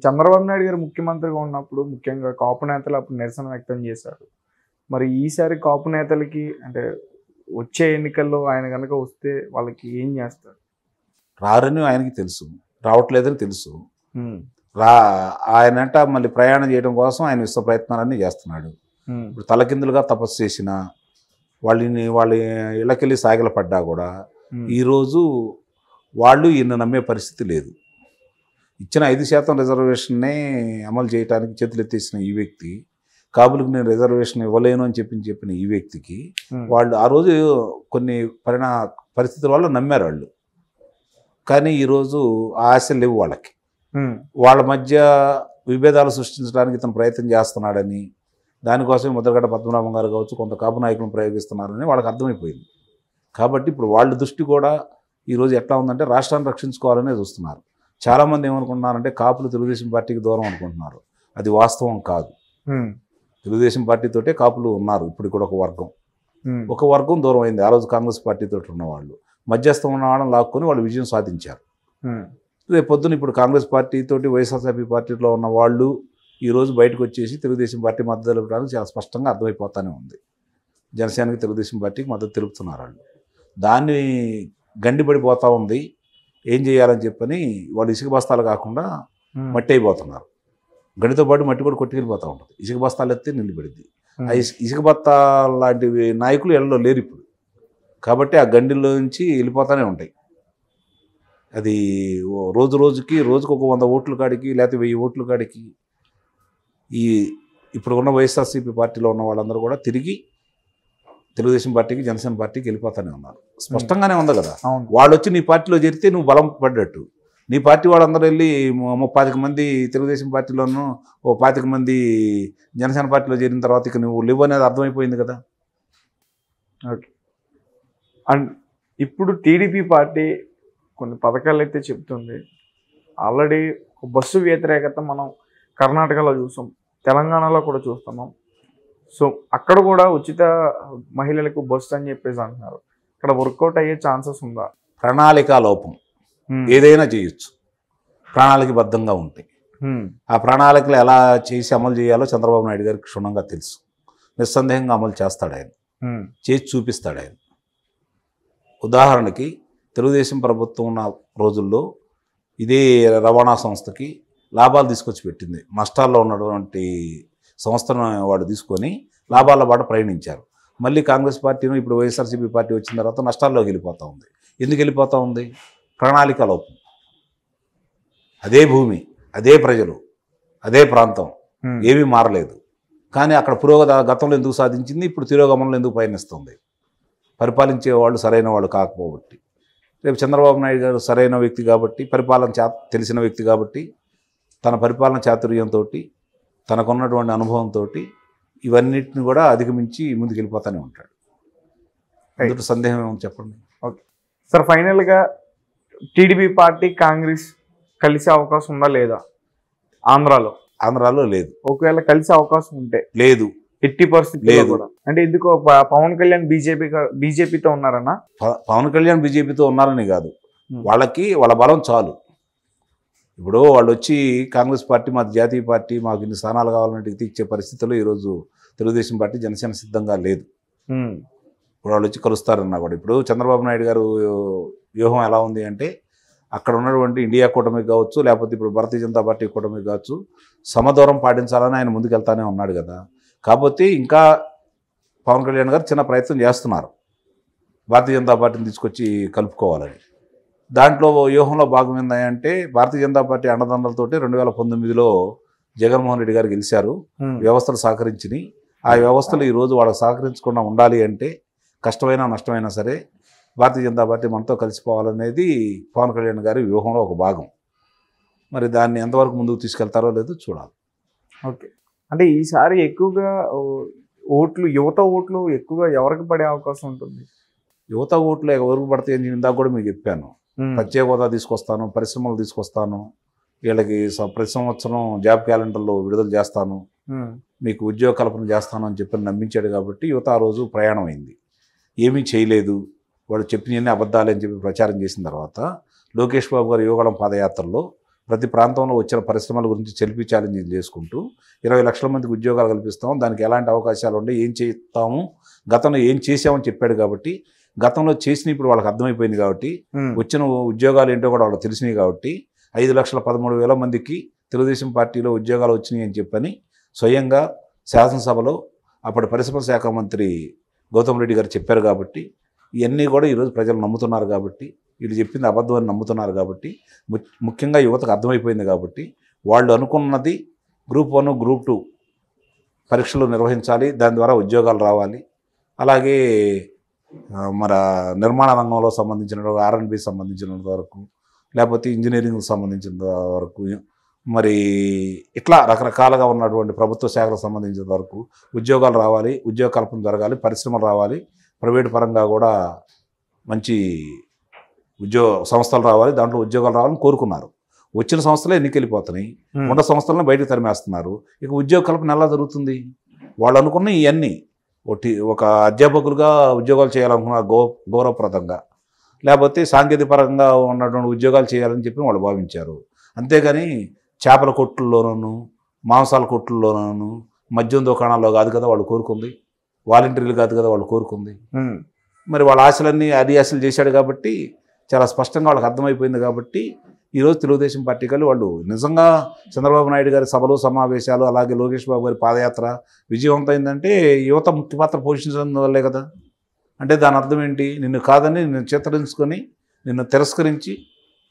చంద్రబాబు నాయుడు గారు ముఖ్యమంత్రిగా ఉన్నప్పుడు ముఖ్యంగా కాపు నేతలు అప్పుడు నిరసన వ్యక్తం చేశారు. మరి ఈసారి కాపు నేతలకి అంటే వచ్చే ఎన్నికల్లో ఆయన గనక వస్తే వాళ్ళకి ఏం చేస్తారు? రారని ఆయనకి తెలుసు, రావట్లేదని తెలుసు. హ్మ్. ఆయనంట మళ్ళీ ప్రయాణం చేయడం కోసం ఆయన విశ్వ ప్రయత్నాలన్నీ చేస్తున్నాడు. ఇప్పుడు తలకిందులుగా తపస్సు చేసిన వాళ్ళ ఇళ్ళకెళ్ళి సాగిలపడ్డా కూడా ఈరోజు వాళ్ళు ఈయన నమ్మే పరిస్థితి లేదు. ఇచ్చిన 5% రిజర్వేషన్నే అమలు చేయడానికి చేతులెత్తేసిన ఈ వ్యక్తి, కాపులకు నేను రిజర్వేషన్ ఇవ్వలేను అని చెప్పిన ఈ వ్యక్తికి వాళ్ళు ఆ రోజు కొన్ని పరిస్థితుల వల్ల నమ్మారు వాళ్ళు. కానీ ఈరోజు ఆ ఆశలు లేవు వాళ్ళకి. వాళ్ళ మధ్య విభేదాలు సృష్టించడానికి ఇతను ప్రయత్నం చేస్తున్నాడని, దానికోసమే ముద్రగడ్డ పద్మనాభం గారు కావచ్చు, కొంత కాపు నాయకులను ప్రయోగిస్తున్నారని వాళ్ళకి అర్థమైపోయింది. కాబట్టి ఇప్పుడు వాళ్ళ దృష్టి కూడా ఈరోజు ఎట్లా ఉందంటే రాష్ట్రాన్ని రక్షించుకోవాలనే చూస్తున్నారు. చాలామంది ఏమనుకుంటున్నారంటే కాపులు తెలుగుదేశం పార్టీకి దూరం అనుకుంటున్నారు. అది వాస్తవం కాదు. తెలుగుదేశం పార్టీతోటే కాపులు ఉన్నారు. ఇప్పుడు కూడా ఒక వర్గం దూరం అయింది. ఆ రోజు కాంగ్రెస్ పార్టీతో ఉన్నవాళ్ళు మధ్యస్థం ఉన్న వాళ్ళని లాక్కొని వాళ్ళు విజయం సాధించారు. రేపు పొద్దున ఇప్పుడు కాంగ్రెస్ పార్టీతోటి వైఎస్ఆర్సీపీ పార్టీలో ఉన్న వాళ్ళు ఈరోజు బయటకు వచ్చేసి తెలుగుదేశం పార్టీ మద్దతు తెలుపడానికి చాలా స్పష్టంగా అర్థమైపోతూనే ఉంది. జనసేనకి తెలుగుదేశం పార్టీకి మద్దతు తెలుపుతున్నారు వాళ్ళు. దాన్ని గండిపడిపోతూ ఉంది. ఏం చేయాలని చెప్పని వాళ్ళు ఇసుక బస్తాలు కాకుండా మట్టి అయిపోతున్నారు. గడితో పాటు మట్టి కూడా కొట్టుకెళ్ళిపోతూ ఉంటుంది. ఇసుక బస్తాలు ఎత్తే నిండిపడింది. ఆ ఇసుక బస్తాల లాంటివి నాయకులు ఎళ్ళలో లేరు ఇప్పుడు. కాబట్టి ఆ గండిలో నుంచి వెళ్ళిపోతూనే ఉంటాయి. అది రోజుకి ఒక 100 ఓట్ల కాడికి లేకపోతే 1000 ఓట్ల కాడికి ఇప్పుడు ఉన్న వైఎస్ఆర్సీపీ పార్టీలో ఉన్న వాళ్ళందరూ కూడా తిరిగి తెలుగుదేశం పార్టీకి, జనసేన పార్టీకి వెళ్ళిపోతూనే ఉన్నారు. స్పష్టంగానే ఉంది కదా. వాళ్ళు వచ్చి నీ పార్టీలో చేరితే నువ్వు బలం పడ్డట్టు. నీ పార్టీ వాళ్ళందరూ వెళ్ళి 35 మంది తెలుగుదేశం పార్టీలోనూ 25 మంది జనసేన పార్టీలో చేరిన తర్వాత ఇక నువ్వు లేవు అనేది అర్థమైపోయింది కదా. ఓకే. అండ్ ఇప్పుడు టీడీపీ పార్టీ కొన్ని పథకాలు అయితే చెప్తుంది. ఆల్రెడీ బస్సు వ్యతిరేకత మనం కర్ణాటకలో చూసాం, తెలంగాణలో కూడా చూస్తున్నాం. సో అక్కడ కూడా ఉచిత మహిళలకు బస్సు అని చెప్పేసి అంటున్నారు. ఇక్కడ వర్కౌట్ అయ్యే ఛాన్సెస్ ఉందా? ప్రణాళికా లోపం. ఏదైనా చేయొచ్చు ప్రణాళికబద్ధంగా ఉంటాయి. ఆ ప్రణాళికలు ఎలా చేసి అమలు చేయాలో చంద్రబాబు నాయుడు గారికి క్షుణ్ణంగా తెలుసు. నిస్సందేహంగా అమలు చేస్తాడు ఆయన, చేసి చూపిస్తాడు ఆయన. ఉదాహరణకి తెలుగుదేశం ప్రభుత్వం ఉన్న రోజుల్లో ఇదే రవాణా సంస్థకి లాభాలు తీసుకొచ్చి పెట్టింది. నష్టాల్లో ఉన్నటువంటి సంస్థను వాడు తీసుకొని లాభాల బాట ప్రయాణించారు. మళ్ళీ కాంగ్రెస్ పార్టీను ఇప్పుడు వైఎస్ఆర్సీపీ పార్టీ వచ్చిన తర్వాత నష్టాల్లోకి వెళ్ళిపోతూ ఉంది. ఎందుకు వెళ్ళిపోతూ ఉంది? ప్రణాళిక లోపం. అదే భూమి, అదే ప్రజలు, అదే ప్రాంతం, ఏమీ మారలేదు. కానీ అక్కడ గతంలో ఎందుకు సాధించింది, ఇప్పుడు తిరోగమనంలో ఎందుకు పయనిస్తుంది? పరిపాలించే వాళ్ళు సరైన వాళ్ళు కాకపోబట్టి. రేపు చంద్రబాబు నాయుడు గారు సరైన వ్యక్తి కాబట్టి, పరిపాలన తెలిసిన వ్యక్తి కాబట్టి, తన పరిపాలన చాతుర్యంతో, తనకున్నటువంటి అనుభవంతో ఇవన్నిటిని కూడా అధిగమించి ముందుకు వెళ్ళిపోతూనే ఉంటాడు. అందులో సందేహం ఏమో చెప్పండి. ఓకే సార్, ఫైనల్గా టీడీపీ పార్టీ కాంగ్రెస్ కలిసే అవకాశం ఉందా లేదా? ఆంధ్రాలో లేదు. ఒకవేళ కలిసే అవకాశం ఉంటే లేదు, ఎట్టి పరిస్థితి లేదు కూడా. అంటే ఎందుకు పవన్ కళ్యాణ్ బీజేపీతో ఉన్నారన్నా? పవన్ కళ్యాణ్ బీజేపీతో ఉన్నారని కాదు, వాళ్ళ బలం చాలు. ఇప్పుడు వాళ్ళు వచ్చి కాంగ్రెస్ పార్టీ మాది జాతీయ పార్టీ, మాకు ఇన్ని స్థానాలు కావాలంటే ఇచ్చే పరిస్థితుల్లో ఈరోజు తెలుగుదేశం పార్టీ, జనసేన సిద్ధంగా లేదు. ఇప్పుడు వాళ్ళు వచ్చి కలుస్తారన్నా కూడా ఇప్పుడు చంద్రబాబు నాయుడు గారు వ్యూహం ఎలా ఉంది అంటే, అక్కడ ఉన్నటువంటి ఇండియా కూటమికి కావచ్చు, లేకపోతే ఇప్పుడు భారతీయ జనతా పార్టీ కూటమికి కావచ్చు, సమదూరం పాటించాలని ఆయన ముందుకెళ్తానే ఉన్నాడు కదా. కాకపోతే ఇంకా పవన్ కళ్యాణ్ గారు చిన్న ప్రయత్నం చేస్తున్నారు భారతీయ జనతా పార్టీని తీసుకొచ్చి కలుపుకోవాలని. దాంట్లో వ్యూహంలో భాగం ఏంటంటే, భారతీయ జనతా పార్టీ అండదండలతోటి 2019లో జగన్మోహన్ రెడ్డి గారు గెలిచారు. వ్యవస్థలు సహకరించినాయి. ఆ వ్యవస్థలు ఈరోజు వాళ్ళకి సహకరించకుండా ఉండాలి అంటే కష్టమైనా నష్టమైనా సరే భారతీయ జనతా పార్టీ మనతో కలిసిపోవాలనేది పవన్ కళ్యాణ్ గారి వ్యూహంలో ఒక భాగం. మరి దాన్ని ఎంతవరకు ముందుకు తీసుకెళ్తారో లేదో చూడాలి. ఓకే. అంటే ఈసారి ఎక్కువగా యువత ఓట్లు ఎక్కువగా ఎవరికి పడే అవకాశం ఉంటుంది? యువత ఓట్లు ఎవరికి పడితే ఇందాక కూడా మీకు చెప్పాను, ప్రత్యేక హోదా తీసుకొస్తాను, పరిశ్రమలు తీసుకొస్తాను, వీళ్ళకి ప్రతి సంవత్సరం జాబ్ క్యాలెండర్లో విడుదల చేస్తాను, మీకు ఉద్యోగ కల్పన చేస్తాను అని చెప్పి నమ్మించాడు. కాబట్టి యువత ఆ రోజు ప్రయాణం అయింది. ఏమీ చేయలేదు, వాడు చెప్పినవన్నీ అబద్ధాలు అని చెప్పి ప్రచారం చేసిన తర్వాత లోకేష్ బాబు గారు యువగళం పాదయాత్రలో ప్రతి ప్రాంతంలో వచ్చిన పరిశ్రమల గురించి సెల్ఫీ ఛాలెంజ్ చేసుకుంటూ 20 లక్షల మందికి ఉద్యోగాలు కల్పిస్తాం, దానికి ఎలాంటి అవకాశాలు ఉండే, ఏం చేస్తాము, గతంలో ఏం చేసామని చెప్పాడు. కాబట్టి గతంలో చేసిన ఇప్పుడు వాళ్ళకి అర్థమైపోయింది. కాబట్టి వచ్చిన ఉద్యోగాలు ఏంటో కూడా వాళ్ళకి తెలిసినాయి. కాబట్టి 5,13,000 మందికి తెలుగుదేశం పార్టీలో ఉద్యోగాలు వచ్చినాయి అని చెప్పని స్వయంగా శాసనసభలో అప్పటి పరిశ్రమ శాఖ మంత్రి గౌతమ్ రెడ్డి గారు చెప్పారు. కాబట్టి ఇవన్నీ కూడా ఈరోజు ప్రజలు నమ్ముతున్నారు. కాబట్టి వీళ్ళు చెప్పింది అబద్ధం అని నమ్ముతున్నారు. కాబట్టి ముఖ్యంగా యువతకు అర్థమైపోయింది. కాబట్టి వాళ్ళు అనుకున్నది గ్రూప్ 1, గ్రూప్ 2 పరీక్షలు నిర్వహించాలి, దాని ద్వారా ఉద్యోగాలు రావాలి. అలాగే మన నిర్మాణ రంగంలో సంబంధించిన R&B సంబంధించినంత వరకు, లేకపోతే ఇంజనీరింగ్కి సంబంధించిన వరకు, మరి ఇట్లా రకరకాలుగా ఉన్నటువంటి ప్రభుత్వ శాఖలకు సంబంధించిన వరకు ఉద్యోగాలు రావాలి, ఉద్యోగ కల్పన జరగాలి, పరిశ్రమలు రావాలి, ప్రైవేట్ పరంగా కూడా మంచి సంస్థలు రావాలి, దాంట్లో ఉద్యోగాలు రావాలని కోరుకున్నారు. వచ్చిన సంస్థలే ఎన్నికెళ్ళిపోతున్నాయి, ఉన్న సంస్థలను బయటకు తరిమేస్తున్నారు. ఇక ఉద్యోగ కల్పన ఎలా జరుగుతుంది? వాళ్ళు అనుకున్న ఇవన్నీ ఒక అధ్యాపకులుగా ఉద్యోగాలు చేయాలనుకున్నారు గౌరవప్రదంగా, లేకపోతే సాంకేతిక పరంగా ఉన్నటువంటి ఉద్యోగాలు చేయాలని చెప్పి వాళ్ళు భావించారు. అంతేగాని చేపల కొట్టుల్లోనూ, మాంసాల కొట్టుల్లోనూ, మద్యం దుకాణాల్లో కాదు కదా వాళ్ళు కోరుకుంది, వాలంటీర్లు కాదు కదా వాళ్ళు కోరుకుంది. మరి వాళ్ళ ఆశలన్నీ అడియాసలు చేశాడు. కాబట్టి చాలా స్పష్టంగా వాళ్ళకి అర్థమైపోయింది. కాబట్టి ఈరోజు తెలుగుదేశం పార్టీ వాళ్ళు నిజంగా చంద్రబాబు నాయుడు గారి సభలు, సమావేశాలు, అలాగే లోకేష్ బాబు గారి పాదయాత్ర విజయవంతమైందంటే యువత ముఖ్య పాత్ర పోషించడం వల్లే కదా. అంటే దాని అర్థం ఏంటి? నిన్ను కాదని నిన్ను చిత్రించుకొని, నిన్ను తిరస్కరించి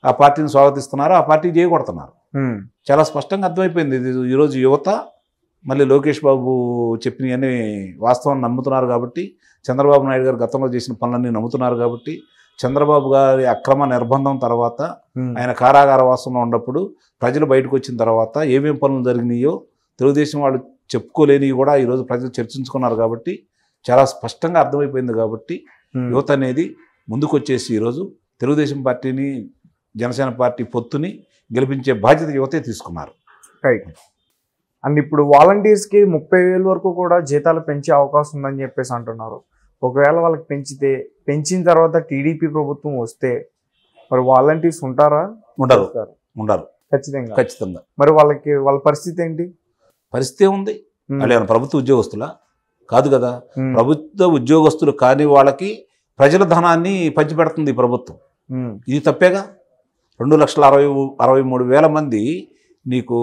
ఆ పార్టీని స్వాగతిస్తున్నారు, ఆ పార్టీ చేయగొడుతున్నారు. చాలా స్పష్టంగా అర్థమైపోయింది. ఈరోజు యువత మళ్ళీ లోకేష్ బాబు చెప్పినవన్నీ వాస్తవాన్ని నమ్ముతున్నారు. కాబట్టి చంద్రబాబు నాయుడు గారు గతంలో చేసిన పనులన్నీ నమ్ముతున్నారు. కాబట్టి చంద్రబాబు గారి అక్రమ నిర్బంధం తర్వాత, ఆయన కారాగార వాసంలో ఉన్నప్పుడు ప్రజలు బయటకు వచ్చిన తర్వాత ఏమేం పనులు జరిగినాయో తెలుగుదేశం వాళ్ళు చెప్పుకోలేనివి కూడా ఈరోజు ప్రజలు చర్చించుకున్నారు. కాబట్టి చాలా స్పష్టంగా అర్థమైపోయింది. కాబట్టి యువత అనేది ముందుకు వచ్చేసి ఈరోజు తెలుగుదేశం పార్టీని, జనసేన పార్టీ పొత్తుని గెలిపించే బాధ్యత యువతే తీసుకున్నారు. రైట్. అండ్ ఇప్పుడు వాలంటీర్స్కి 30,000 వరకు కూడా జీతాలు పెంచే అవకాశం ఉందని చెప్పేసి అంటున్నారు. ఒకవేళ వాళ్ళకి పెంచిన తర్వాత టీడీపీ ప్రభుత్వం వస్తే మరి వాలంటీర్స్ ఉంటారా? ఉండరు. ఖచ్చితంగా. మరి వాళ్ళ పరిస్థితి ఏంటి? పరిస్థితి ఉంది. వాళ్ళు ప్రభుత్వ ఉద్యోగస్తులా? కాదు కదా. ప్రభుత్వ ఉద్యోగస్తులు కానీ వాళ్ళకి ప్రజల ధనాన్ని పంచిపెడుతుంది ప్రభుత్వం. ఇది తప్పేగా. 2,63,000 మంది నీకు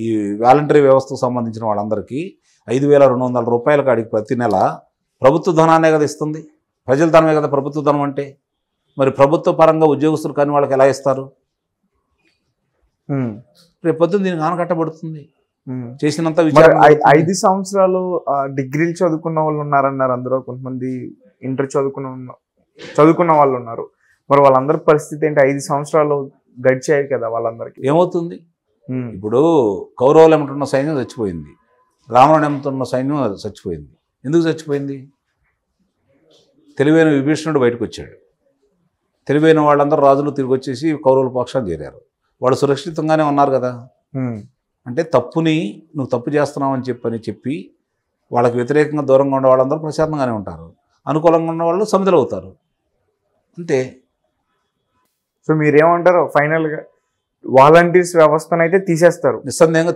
ఈ వాలంటరీ వ్యవస్థకు సంబంధించిన వాళ్ళందరికీ 5,200 రూపాయల కాడికి ప్రతి నెల ప్రభుత్వ ధనాన్నే కదా ఇస్తుంది. ప్రజల ధనమే కదా ప్రభుత్వ ధనం అంటే. మరి ప్రభుత్వ పరంగా ఉద్యోగస్తులు కానీ వాళ్ళకి ఎలా ఇస్తారు? రేపు పొద్దున్న దీనికి ఆనకట్టబడుతుంది. చేసినంత 5 సంవత్సరాలు డిగ్రీలు చదువుకున్న వాళ్ళు ఉన్నారన్నారు. అందులో కొంతమంది ఇంటర్ చదువుకున్న వాళ్ళు ఉన్నారు. మరి వాళ్ళందరి పరిస్థితి ఏంటి? 5 సంవత్సరాలు గడిచాయి కదా వాళ్ళందరికీ. ఏమవుతుంది? ఇప్పుడు కౌరవులు ఏమంటున్న సైన్యం చచ్చిపోయింది, రావణుడు ఏమంటున్న సైన్యం చచ్చిపోయింది. ఎందుకు చచ్చిపోయింది? తెలివైన విభీషణుడు బయటకు వచ్చాడు. తెలివైన వాళ్ళందరూ రాజులు తిరిగి వచ్చేసి కౌరవుల పక్షాన్ని చేరారు. వాళ్ళు సురక్షితంగానే ఉన్నారు కదా. అంటే తప్పుని నువ్వు తప్పు చేస్తున్నావు అని చెప్పి వాళ్ళకి వ్యతిరేకంగా దూరంగా ఉండే వాళ్ళందరూ ప్రశాంతంగానే ఉంటారు. అనుకూలంగా ఉన్న వాళ్ళు సమిధులు అవుతారు. అంతే. సో మీరేమంటారు? ఫైనల్గా వాలంటీర్స్ వ్యవస్థను అయితే తీసేస్తారు. నిస్సందేహంగా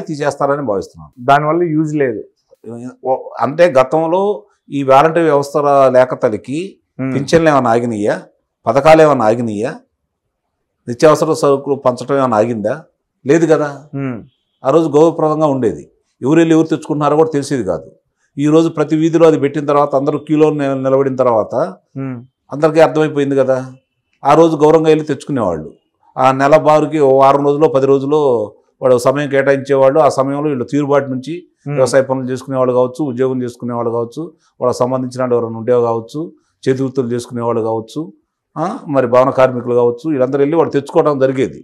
తీసేస్తారని భావిస్తున్నాను. దానివల్ల యూజ్ లేదు. అంటే గతంలో ఈ వాలంటీర్ వ్యవస్థ లేఖతలకి పింఛన్లు ఏమైనా ఆగినాయా? పథకాలు ఏమైనా ఆగినాయా? నిత్యావసర సరుకులు పంచడం ఏమైనా ఆగిందా? లేదు కదా. ఆ రోజు గౌరవప్రదంగా ఉండేది. ఎవరు తెచ్చుకుంటున్నారో కూడా తెలిసేది కాదు. ఈరోజు ప్రతి వీధిలో అది పెట్టిన తర్వాత అందరూ క్యూలో నిలబడిన తర్వాత అందరికీ అర్థమైపోయింది కదా. ఆ రోజు గౌరవంగా వెళ్ళి తెచ్చుకునేవాళ్ళు. ఆ నెల బారుకి 6 రోజుల్లో 10 రోజుల్లో వాడు సమయం కేటాయించేవాళ్ళు. ఆ సమయంలో వీళ్ళు తీరుబాటు నుంచి వ్యవసాయ పనులు చేసుకునేవాళ్ళు కావచ్చు, ఉద్యోగం చేసుకునేవాళ్ళు కావచ్చు, వాళ్ళకి సంబంధించిన ఎవరైనా ఉండేవి కావచ్చు, చేతి వృత్తులు చేసుకునేవాళ్ళు కావచ్చు, మరి భవన కార్మికులు కావచ్చు, వీళ్ళందరూ వెళ్ళి వాళ్ళు తెచ్చుకోవడం జరిగేది.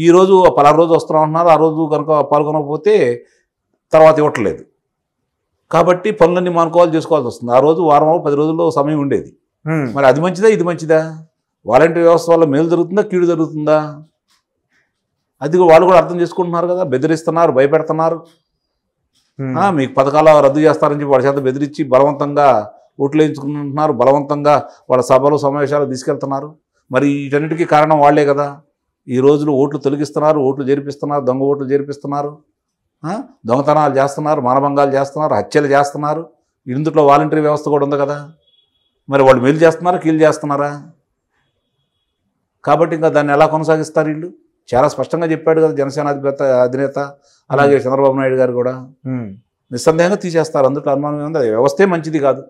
ఈ రోజు పలానా రోజు వస్తున్నామంటున్నారు. ఆ రోజు కనుక పాల్గొనకపోతే తర్వాత ఇవ్వట్లేదు. కాబట్టి పనులన్నీ చేసుకోవాల్సి వస్తుంది. ఆ రోజు వారం 10 రోజుల్లో సమయం ఉండేది. మరి అది మంచిదా ఇది మంచిదా? వాలంటీర్ వ్యవస్థ వల్ల మేలు జరుగుతుందా కీడు జరుగుతుందా? అది వాళ్ళు కూడా అర్థం చేసుకుంటున్నారు కదా. బెదిరిస్తున్నారు, భయపెడుతున్నారు. మీకు పథకాలు రద్దు చేస్తారని చెప్పి వాళ్ళ చేత బెదిరించి బలవంతంగా ఓట్లు వేయించుకుంటున్నారు, బలవంతంగా వాళ్ళ సభలు సమావేశాలు తీసుకెళ్తున్నారు. మరి వీటన్నిటికీ కారణం వాళ్లే కదా. ఈ రోజులు ఓట్లు తొలగిస్తున్నారు, ఓట్లు జరిపిస్తున్నారు, దొంగ ఓట్లు జరిపిస్తున్నారు, దొంగతనాలు చేస్తున్నారు, మానభంగాలు చేస్తున్నారు, హత్యలు చేస్తున్నారు. ఇందులో వాలంటరీ వ్యవస్థ కూడా ఉంది కదా. మరి వాళ్ళు మేలు చేస్తున్నారా, కీలు చేస్తున్నారా? కాబట్టి ఇంకా దాన్ని ఎలా కొనసాగిస్తారు వీళ్ళు? చాలా స్పష్టంగా చెప్పాడు కదా జనసేన అధినేత, అలాగే చంద్రబాబు నాయుడు గారు కూడా. నిస్సందేహంగా తీసేస్తారు, అందులో అనుమానం ఏముంది. అది వ్యవస్థే మంచిది కాదు.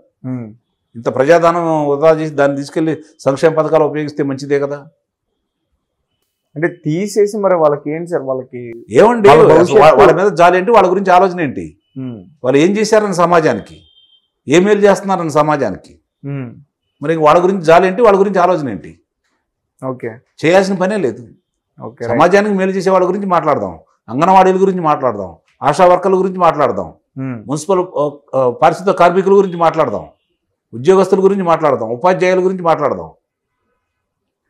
ఇంత ప్రజాధనం వృధా చేసి దాన్ని తీసుకెళ్లి సంక్షేమ పథకాలు ఉపయోగిస్తే మంచిదే కదా. అంటే తీసేసి మరి వాళ్ళకి ఏంటి సార్, వాళ్ళకి ఏమండి వాళ్ళ మీద జాలి ఏంటి, వాళ్ళ గురించి ఆలోచన ఏంటి, వాళ్ళు ఏం చేశారని సమాజానికి, ఏ మేలు చేస్తున్నారని సమాజానికి, మరి వాళ్ళ గురించి జాలి ఏంటి, వాళ్ళ గురించి ఆలోచన ఏంటి? ఓకే, చేయాల్సిన పనే లేదు. ఓకే, సమాజానికి మేలు చేసే వాళ్ళ గురించి మాట్లాడదాం, అంగన్వాడీల గురించి మాట్లాడదాం, ఆశా వర్కర్ల గురించి మాట్లాడదాం, మున్సిపల్ పారిశుద్ధ కార్మికుల గురించి మాట్లాడదాం, ఉద్యోగస్తుల గురించి మాట్లాడదాం, ఉపాధ్యాయుల గురించి మాట్లాడదాం.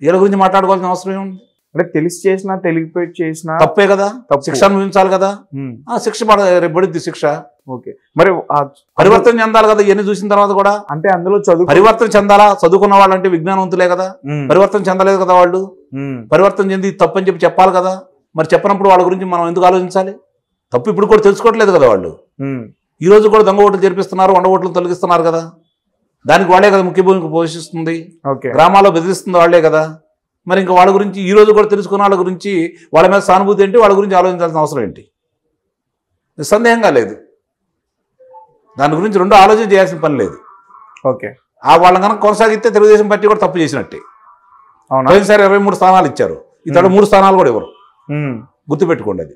వీళ్ళ గురించి మాట్లాడుకోవాల్సిన అవసరం ఏముంది? అంటే తెలిసి చేసినా తెలియపోయి చేసినా తప్పే కదా, శిక్ష అనుభవించాలి కదా. శిక్ష పడుద్ది శిక్ష. ఓకే, మరి పరివర్తన చెందాలి కదా. ఇవన్నీ చూసిన తర్వాత కూడా అంటే అందులో చదువు పరివర్తన చెందాలా? చదువుకున్న వాళ్ళు అంటే విజ్ఞానవంతులే కదా, పరివర్తన చెందలేదు కదా వాళ్ళు. పరివర్తన చెంది తప్పని చెప్పాలి కదా. మరి చెప్పినప్పుడు వాళ్ళ గురించి మనం ఎందుకు ఆలోచించాలి? తప్పు ఇప్పుడు కూడా తెలుసుకోవట్లేదు కదా వాళ్ళు. ఈ రోజు కూడా దొంగ ఓట్లు జరిపిస్తున్నారు, వండ ఓట్లు తొలగిస్తున్నారు కదా. దానికి వాళ్ళే కదా ముఖ్య భూమిక పోషిస్తుంది. గ్రామాల్లో బెదిరిస్తుంది వాళ్ళే కదా. మరి ఇంకా వాళ్ళ గురించి ఈ రోజు కూడా తెలుసుకున్న వాళ్ళ గురించి, వాళ్ళ మీద సానుభూతి ఏంటి, వాళ్ళ గురించి ఆలోచించాల్సిన అవసరం ఏంటి? నిస్సందేహంగా లేదు. దాని గురించి రెండో ఆలోచన చేయాల్సిన పని లేదు. ఓకే, వాళ్ళని కనుక కొనసాగితే తెలుగుదేశం పార్టీ కూడా తప్పు చేసినట్టే. పోయినసారి 23 స్థానాలు ఇచ్చారు, ఇతడు 3 స్థానాలు కూడా ఇవ్వరు. గుర్తుపెట్టుకోండి అది.